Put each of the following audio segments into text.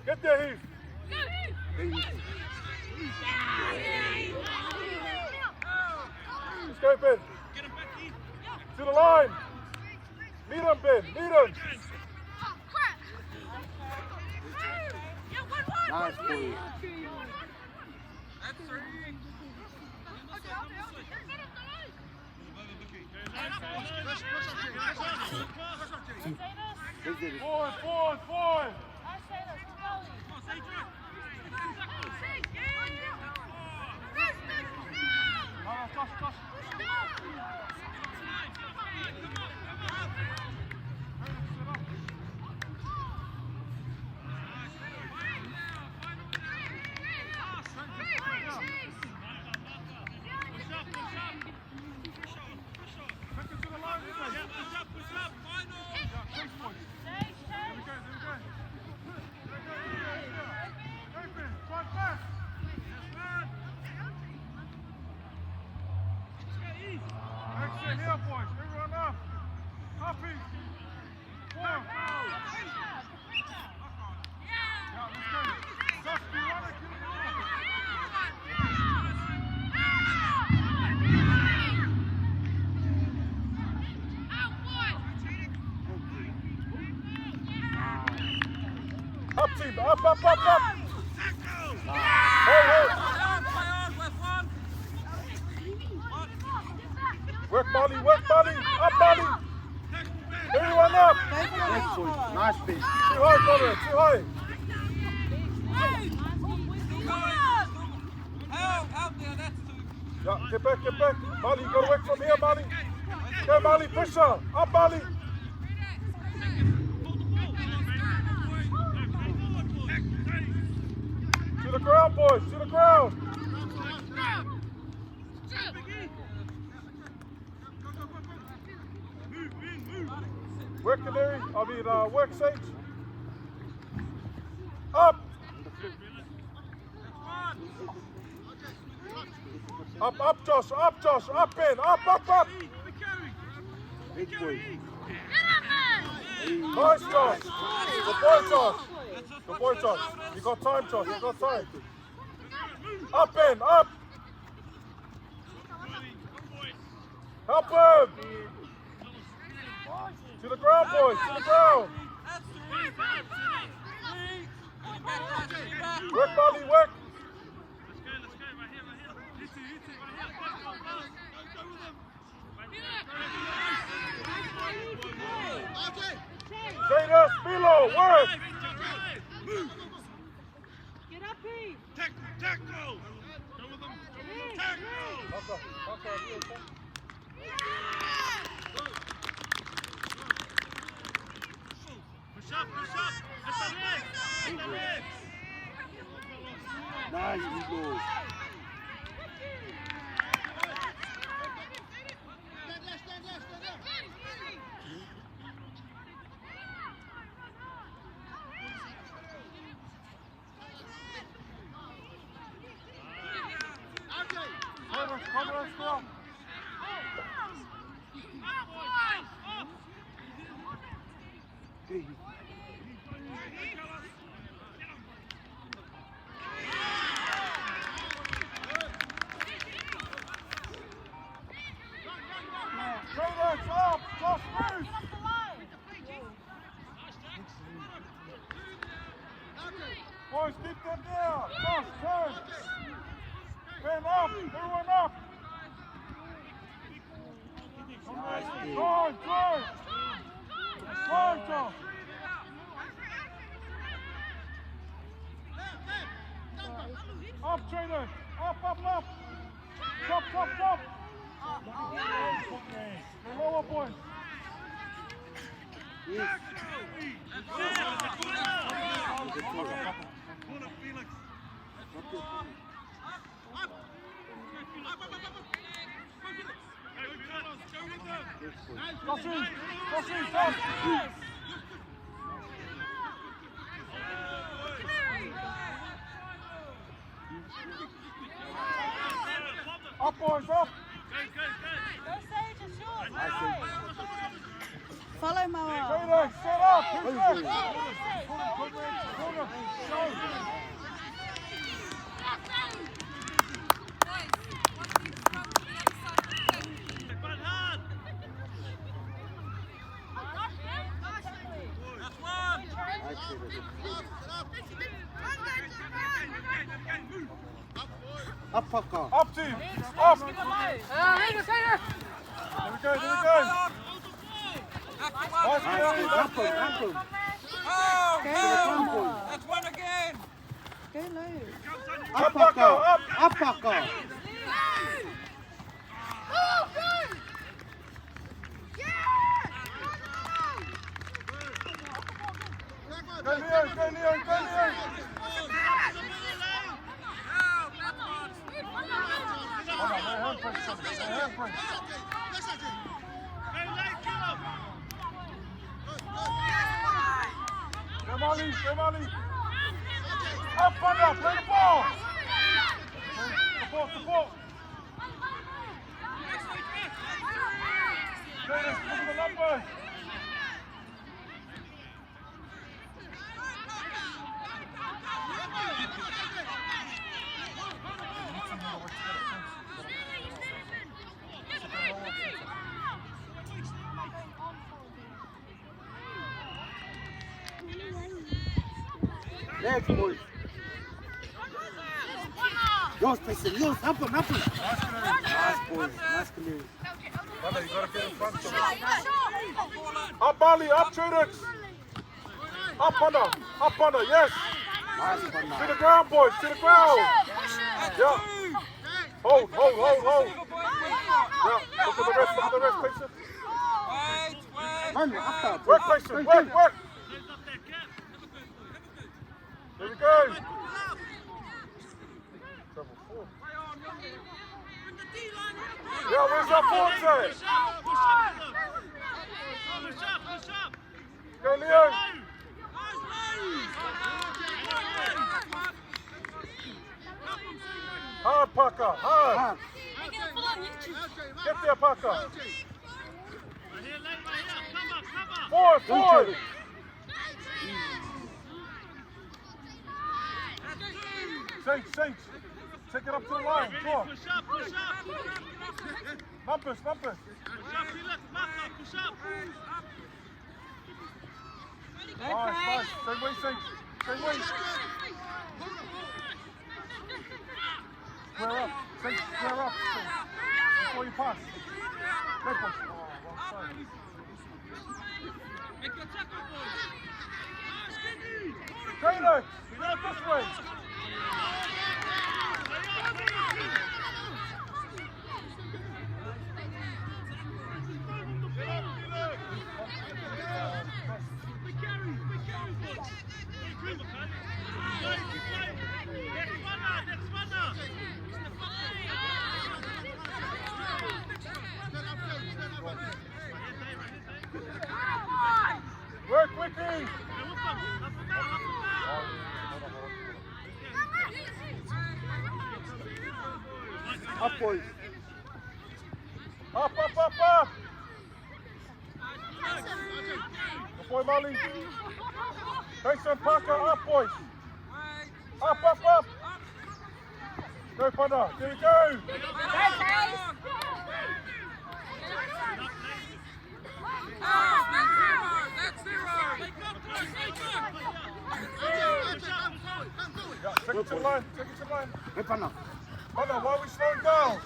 Get there, Heath. Let's go, Ben. To the line. Meet him, Ben. Meet him. Nice boy. Forward. Up, team. Up. Hey. Work, Molly. Up, Molly. Everyone up. Nice boy. Nice pitch. Too high, brother. Too high. Help there, that's too. Yeah, get back. Molly, you got to work from here, Molly. Go, Molly. Push her. Up, Molly. To the ground, boys. To the ground. Work, Canary. Work, Sage. Up. Up, Josh. Up, Ben. Up. Big boy. Nice, Josh. Good boy, Josh. You got time, Josh. You got time. Up, Ben. Up. Help him. To the ground, boys. To the ground. Work, Molly. Work. Trader, Spilo, work. Get up, Pete. Tackle. Go with them. Tackle. Push up. Hit the legs. Nice, Eagles. Boys, keep them there. Josh, turn. Ben up. Everyone up. Nice pitch. Josh. Up, trainer. Up. Top. The lower boys. Yes. Up, boys, up. Go, Sage, it's yours. Nice. Follow Moa. Phoenix, set up. Who's next? Corner. Show. Run hard. That's one. Up, Paka. Up team. Up. There we go. Nice, Ankle. That's one again. Go low. Up, Paka. Up, Paka. Go Leon. Hold on, no hand press. Go Molly. Up on up, play the ball. Support. Dennis, look at the numbers. Next, boys. Yours, Tyson. Yours. Up him. Nice, boys. Nice canoe. Brother, you gotta get in front of him. Up, Molly, up, Trudix. Up under, yes. Nice, To Paka. the ground, boys, to the ground. Yeah. Hold. Yeah, look at the rest, Payson. Run, after. Work, Payson, work. Here we go. Double four. Yeah, where's our forte? Push up. Go, Leo. Hard, Parker, hard. Get there, Parker. Forward. Saints. Take it up to the line. Come on. Push up. Numbers. Push up, push up. Nice. Same way, Saints. Same way. Square up. Saints, square up. Before you pass. Good push. Oh, wrong side. Make your tackle, boys. Taylor, get this way. Work, Wiki. Up, boys. Up. Good boy, Molly. Tyson, Parker, up, boys. Up. Go, Panda. There you go. Yeah, take it to the line. Hey, Paka. Panda, why are we slowing down?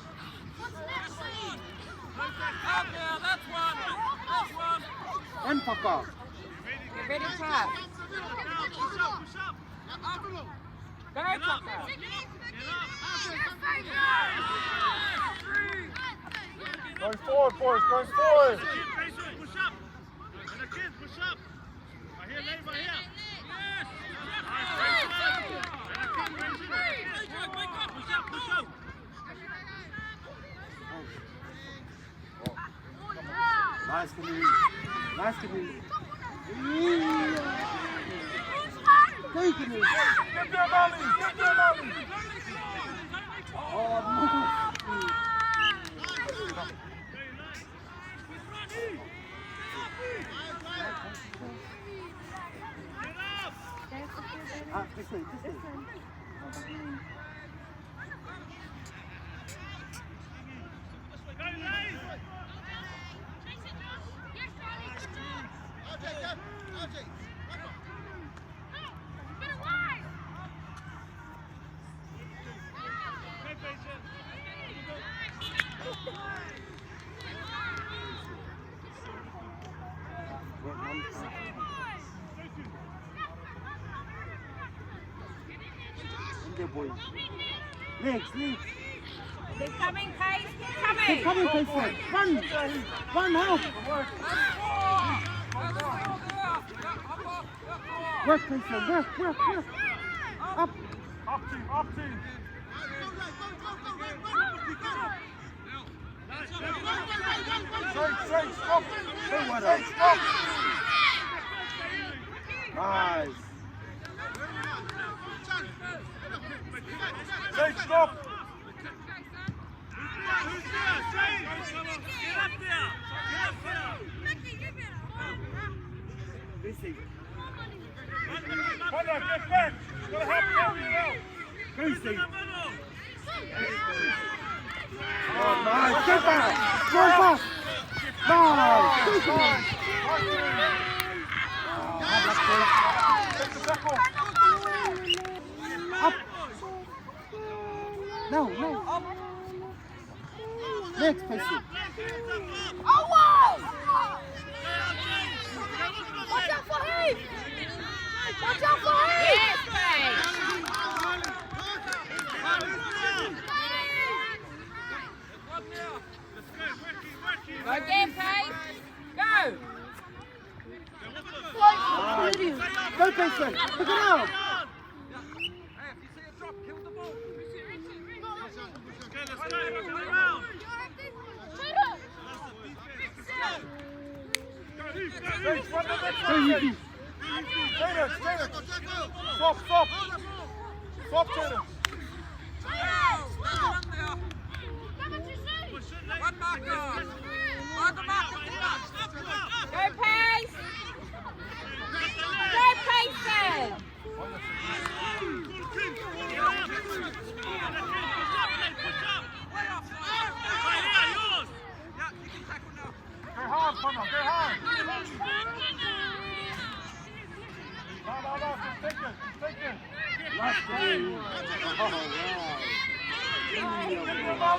And Paka. Get ready, tap. Go, Tucker. Going forward, boys. Going forward. Push up. And again, push up. Right here. Push up. Nice canoe. Take it. Get there, Molly. Oh, no. This way. Good boy. Legs. They're coming, Pace. Coming, Pace. Run, help. Work, Pace. Work. Up. Up team. Straight, stop. Stop. Nice. Straight, stop. Who's there? Get up there. Come on, get back. Gotta help carry it out. Lucy. Oh, Nice. Get back. Run fast. Nice. Take the tackle. Up. No. Legs, Pace. Oh, wow! Watch out for him! Yes, Pace! Go again, Pace! Go! Go, Pace. Look it out. Stop. Stop, Taylor. Go, Pace! Go, Pace! Go hard, Connor. Go hard. No. Just take it. Last game. Oh, wow.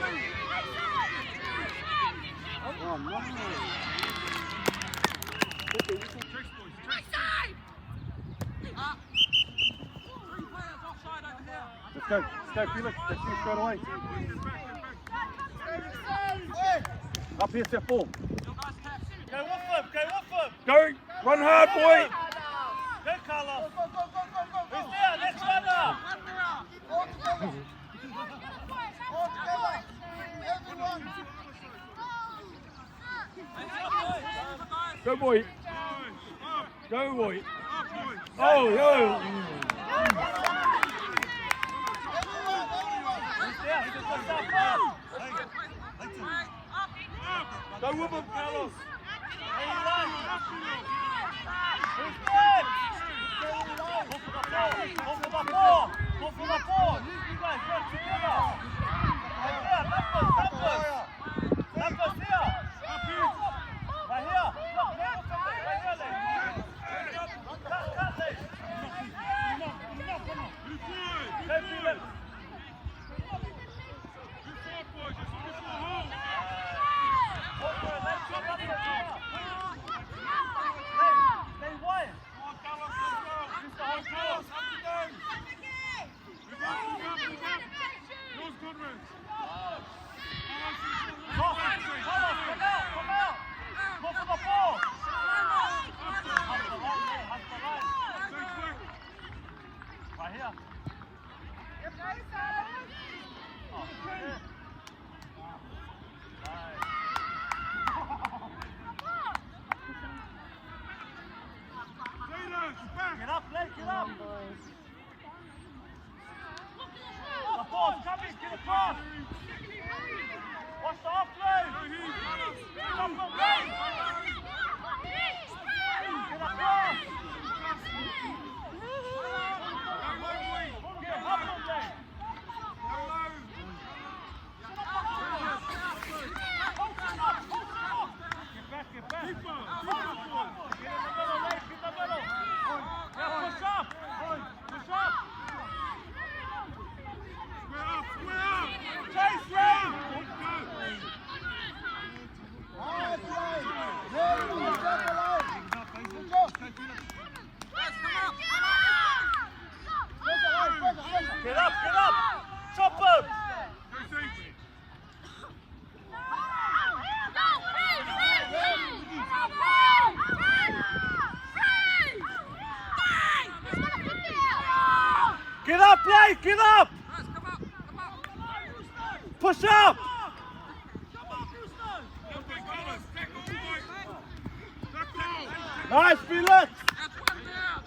Oh, no. Let's go, Felix. Let's shoot straight away. Up here, step 4. Go off them. Go, run hard, boy. Go, Carlos. Who's there? Next runner. Go, boy. Oh, yo. Go with him, Carlos. Who's there? Go for the ball. You guys work together. Numbers here. Right here. Get up, Blake, get up! The ball's coming, get it past! Watch the offload! Get up, Blake! Get up, pass! Get up! Chop him! Get up, Blake! Get up! Push up! Nice, Felix! That's one now.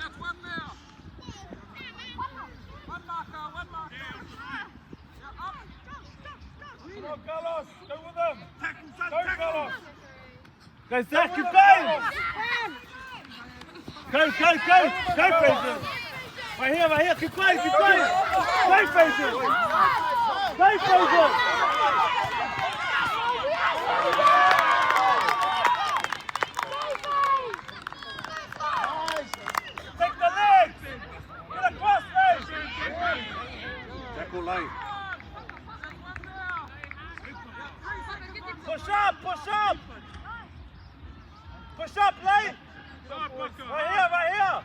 One marker. Come on, Carlos. Go with them. Go, Carlos. Go, Zach, keep going! Go, Fraser! Right here, keep going! Go, Fraser! Take the legs! Get across, legs! Tackle lane. Push up! Push up, lane! Right here!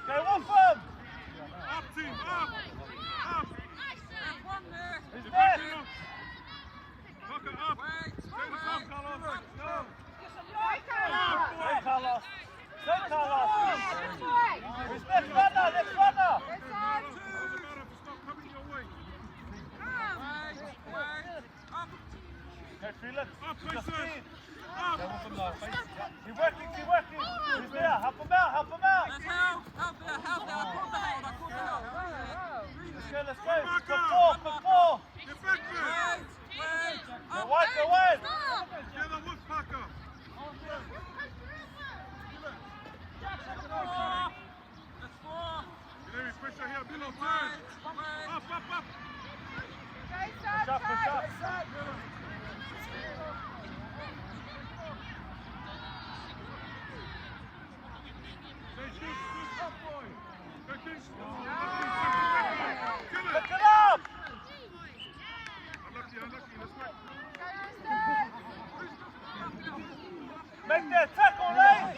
Go off him! Up, team, up! He's there! Fuck it up! Take this off, Carlos! Go! Go, Carlos! He's next runner! Doesn't matter if it's not coming your way. Go, Felix! Up, Just Mason! speed! Up! Keep working! He's there! Help him out! Help Let's go! For four! Get back there! Go wide! Together with Parker! Get heavy pressure here, below turn! Up! Push up! Pick it up! Unlucky, let's wait. Make that tackle, right?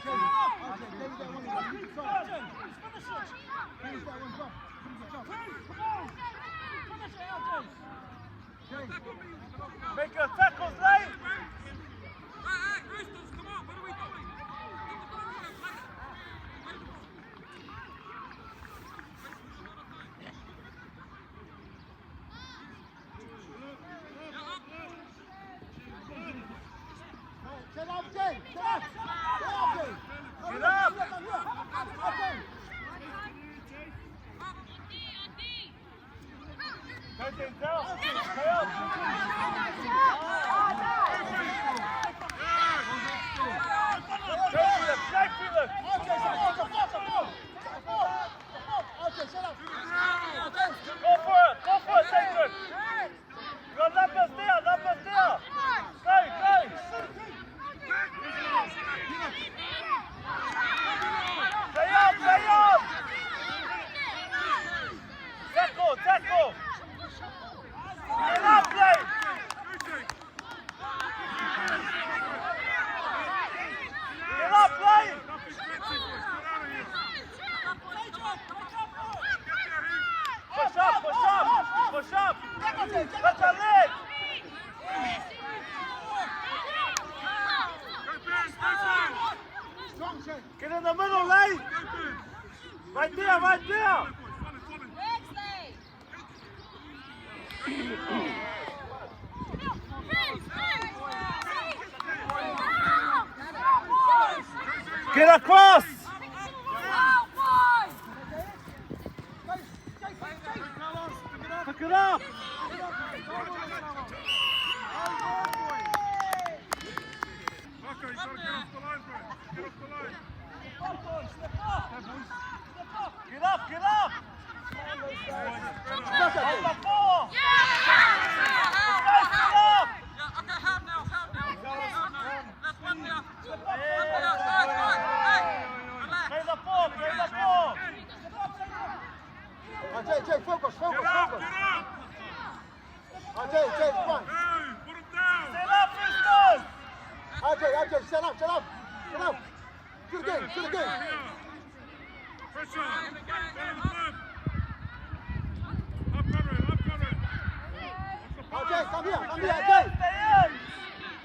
Make your tackles, right? Roosters, come on, what are we doing? Get up, Jay. Get up. Get up! Go, Denzel! Stay up! Go, Felix! Go for it, Sacred! You got numbers there! Go! Stay up! Tackle! Get up, Blake! Push up! Touch your leg! Get in the middle, Lane! Right there! Get across! Pick it up! Okay, you gotta get off the line, bro. Get off the line. Get up, get up! Hold the ball! Let's go, get up! Play the ball, play the ball! Jay, focus. Get up, get up. Jay, come on. Hey, put him down. Stand up, Roosters! Jay, stand up. Shoot again. Pressure. Stay in the club. Up cover it. Jay, come here, Stay Jay. in!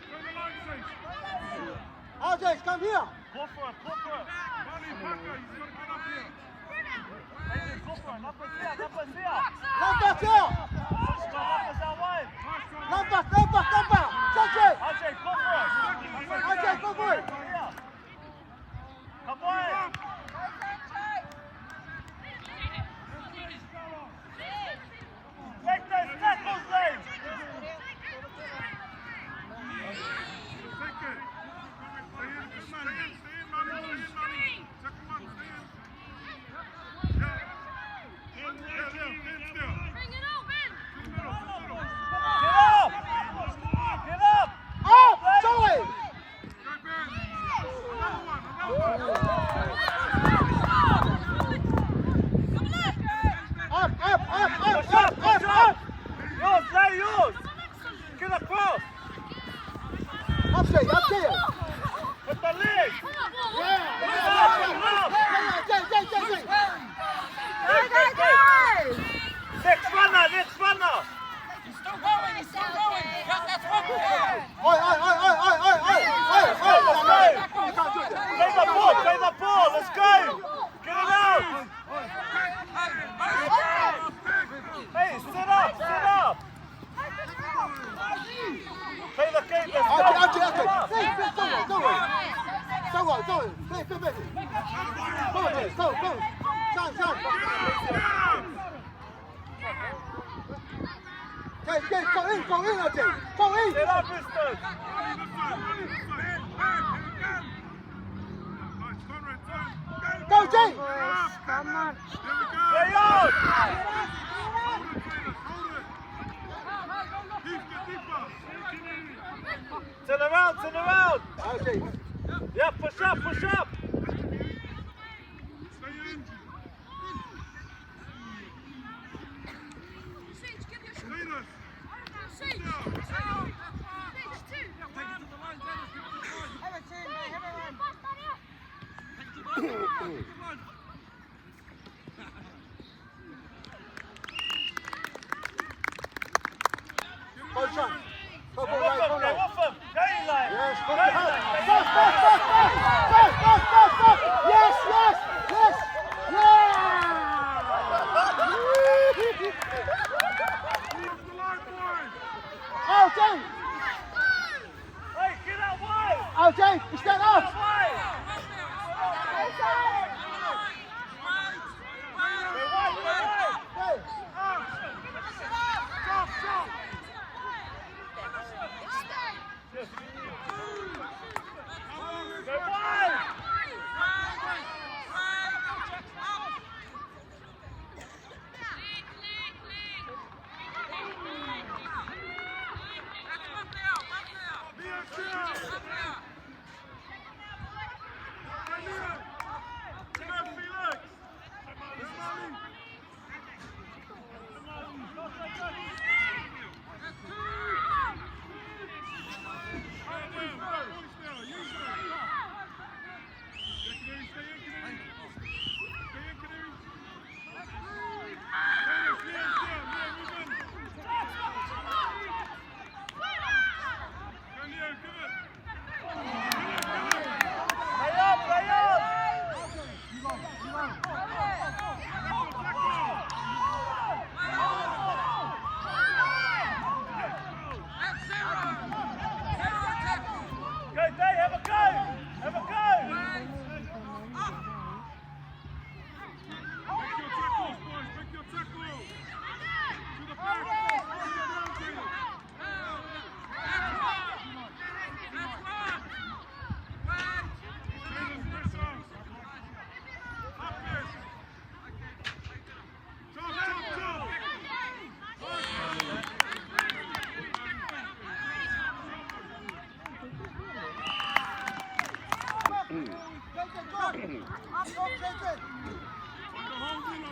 Turn the line, Safe. Jay, come here. Go for it. Bunny, Parker, he's gotta get up here. Hey, go for it. Numbers here. Lampas here. Numbers out wide. Nice try. Lampas. Ajay, go for it. Ajay, go for it. Here. Come on. Take those tackles, Dave. Take it. Stay in, Manny. Second one, stay in. Yeah. Still. Bring it up, man. Get up. Oh, Joey. Go back. Another one. Up. Yours, Jay, yours. Get across. Up, Jay. With the leg. Yeah. Jay. Next runner. Oi. Play the ball. Let's go. Get it out. Hey, sit up. Play the game. Let's go. Okay. Don't worry. Play. Go. Shine. Jay, go in, Jay. Go in. Sit up, Roosters. Go, Jay. Come on. Play on. Turn around. Jay. Yeah, push up. Go, Sean. Go, They're right. off him. Going line. Yes, go Going behind. line. Yes. Oh, Jay. Hey, get out wide. Oh, Jay, stand up. Out wide. Jay.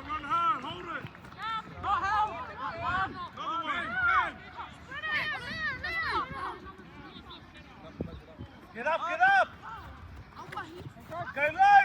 Run hard, hold it. Not help. Another one. Get up, get up. Go low.